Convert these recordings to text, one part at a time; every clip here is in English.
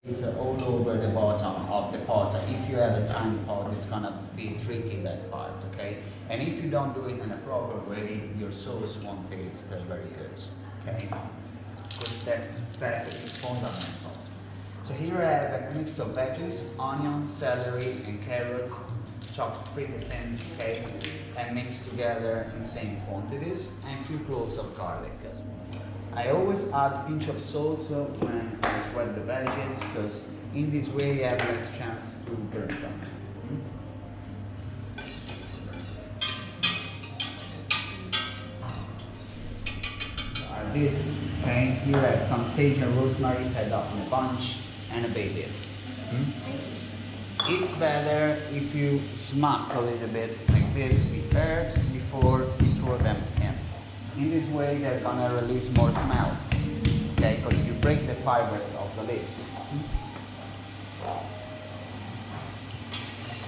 It's all over the bottom of the pot. If you have a tiny pot, it's gonna be tricky, that part, okay? And if you don't do it in a proper way, your sauce won't taste very good, okay? Because that is fundamental. So here I have a mix of veggies, onions, celery, and carrots, chopped pretty thin, okay? And mixed together in same quantities, and 2 cloves of garlic. I always add a pinch of salt when I sweat the veggies, because in this way I have less chance to burn them. This, okay, here I have some sage and rosemary tied up in a bunch, and a bay leaf. It's better if you smack a little bit like this with herbs before you throw them in. In this way, they're gonna release more smell, okay? Because you break the fibers of the leaf.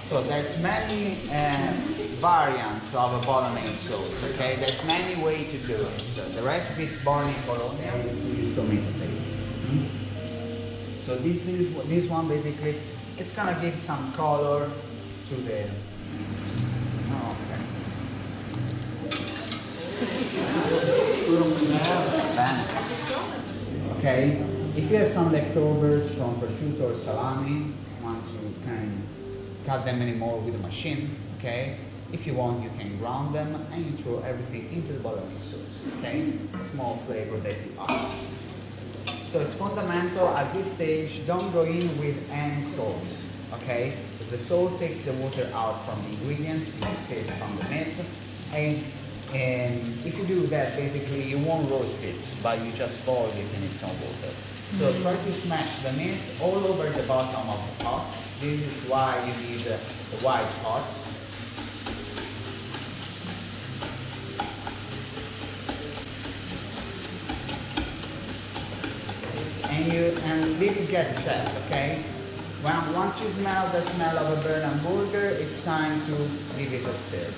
So there's many variants of a bolognese sauce, okay? There's many ways to do it. So the recipe is born in Bologna, we use tomato paste. So this one basically, it's gonna give some color to the. Oh, okay. Okay, if you have some leftovers from prosciutto or salami, once you can cut them anymore with a machine, okay? If you want, you can ground them and you throw everything into the bolognese sauce, okay? Small flavor that you add. So it's fundamental at this stage, don't go in with any salt, okay? Because the salt takes the water out from the ingredient, in this case from the meat, and if you do that, basically you won't roast it, but you just boil it in its own water. So try to smash the meat all over the bottom of the pot. This is why you need the white pot. And leave it get set, okay? Once you smell the smell of a burnt hamburger, it's time to give it a stir.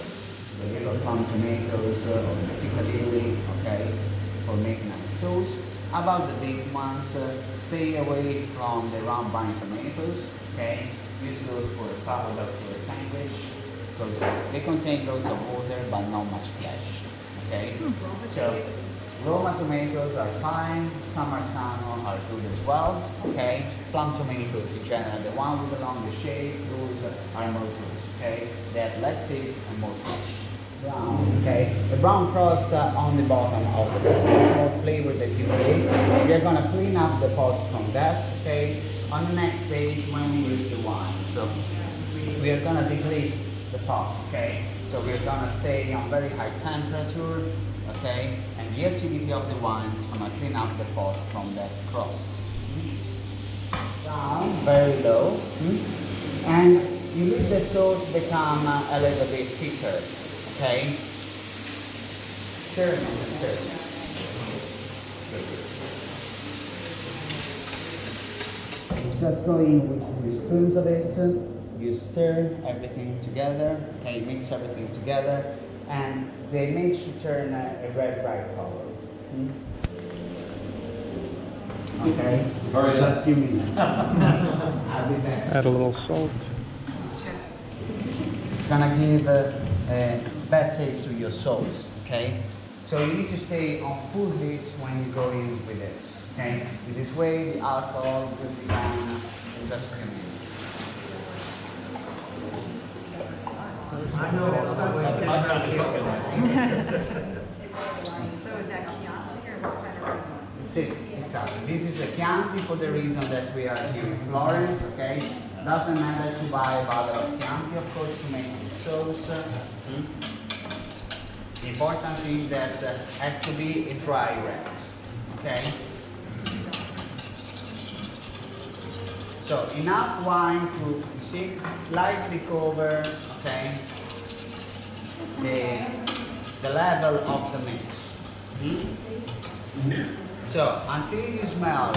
The yellow plum tomatoes or the piccadilly, okay, for making a sauce. About the big ones, stay away from the round vine tomatoes, okay? Use those for a salad or for a sandwich, because they contain loads of water but not much flesh, okay? So Roma tomatoes are fine, San Marzano are good as well, okay? Plum tomatoes in general, the one with the longer shape, those are more good, okay? They have less seeds and more flesh. Brown, okay? The brown crust on the bottom of the pot, the small flavor that you create. We are gonna clean up the pot from that, okay? On the next stage, when we use the wine, so we are gonna deglaze the pot, okay? So we're gonna stay on very high temperature, okay? And the acidity of the wine is gonna clean up the pot from that crust. Down, very low, and you leave the sauce become a little bit thicker. Okay, stir and stir. Just go in with 2 spoons of it. You stir everything together. Okay, mix everything together, and the meat should turn a red bright color. Okay, just a few minutes. I'll be back. Add a little salt. It's gonna give bad taste to your sauce, okay? So you need to stay on full heat when you go in with it, okay? In this way, the alcohol will be gone in just a few minutes. I know. So is that Chianti or what kind of? See, exactly. This is a Chianti for the reason that we are here in Florence, okay? Doesn't matter to buy a bottle of Chianti, of course, to make this sauce. The important thing that has to be a dry red, okay? So enough wine to, you see, slightly cover, okay, the level of the mix. So until you smell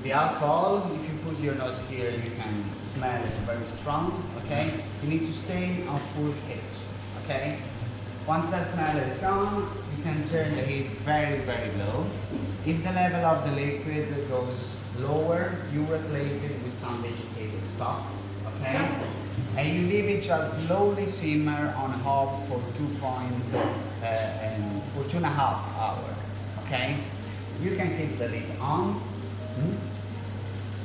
the alcohol, if you put your nose here, you can smell it very strong, okay? You need to stay on full heat, okay? Once that smell is gone, you can turn the heat very, very low. If the level of the liquid goes lower, you replace it with some vegetable stock, okay? And you leave it just slowly simmer on hot for 2.5 hours, okay? You can keep the lid on.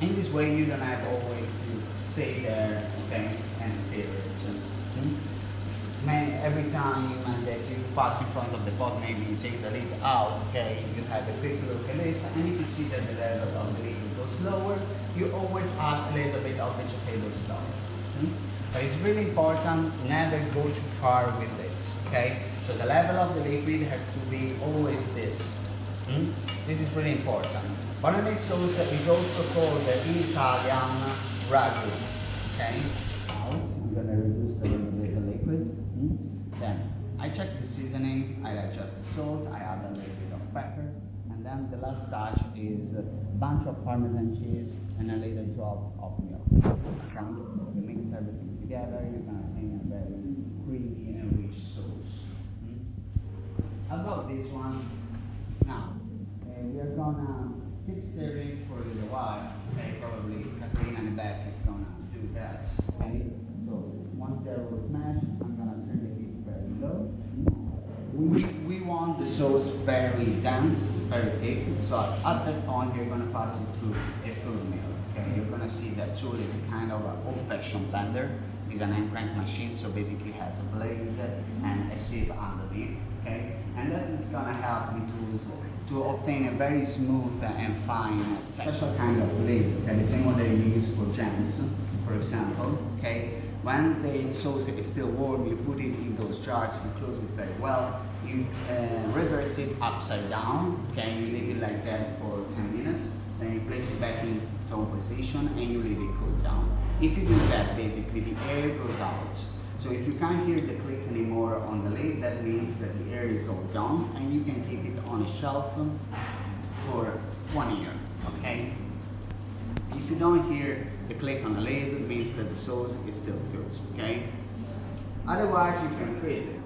In this way, you don't have always to stay there, okay, and stir it. Every time that you pass in front of the pot, maybe you take the lid out, okay, you have a quick look at it, and if you see that the level of the liquid goes lower, you always add a little bit of vegetable stock. But it's really important, never go too far with it, okay? So the level of the liquid has to be always this. This is really important. Bolognese sauce is also called the Italian ragu, okay? Now, I'm gonna reduce a little bit the liquid. Then I check the seasoning, I adjust the salt, I add a little bit of pepper, and then the last touch is a bunch of Parmesan cheese and a little drop of milk. Okay? You mix everything together, you're gonna obtain a very creamy and rich sauce. About this one, now we are gonna keep stirring for a little while. Okay, probably Katrina in the back is gonna do that. Okay, so once they're all smashed, I'm gonna turn the heat very low. We want the sauce very dense, very thick. So at that point, you're gonna pass it through a full mill. Okay, you're gonna see that tool is a kind of an old-fashioned blender. It's an hand crank machine, so basically has a blade and a sieve underneath. Okay, and that is gonna help me to obtain a very smooth and fine special kind of lid. Okay, the same one that you use for jams, for example. Okay, when the sauce is still warm, you put it in those jars, you close it very well, you reverse it upside down. Okay, you leave it like that for 10 minutes. Then you place it back in its own position and you leave it cool down. If you do that, basically the air goes out. So if you can't hear the click anymore on the lid, that means that the air is all gone and you can keep it on a shelf for 1 year, okay? If you don't hear the click on the lid, it means that the sauce is still good, okay? Otherwise, you can freeze it.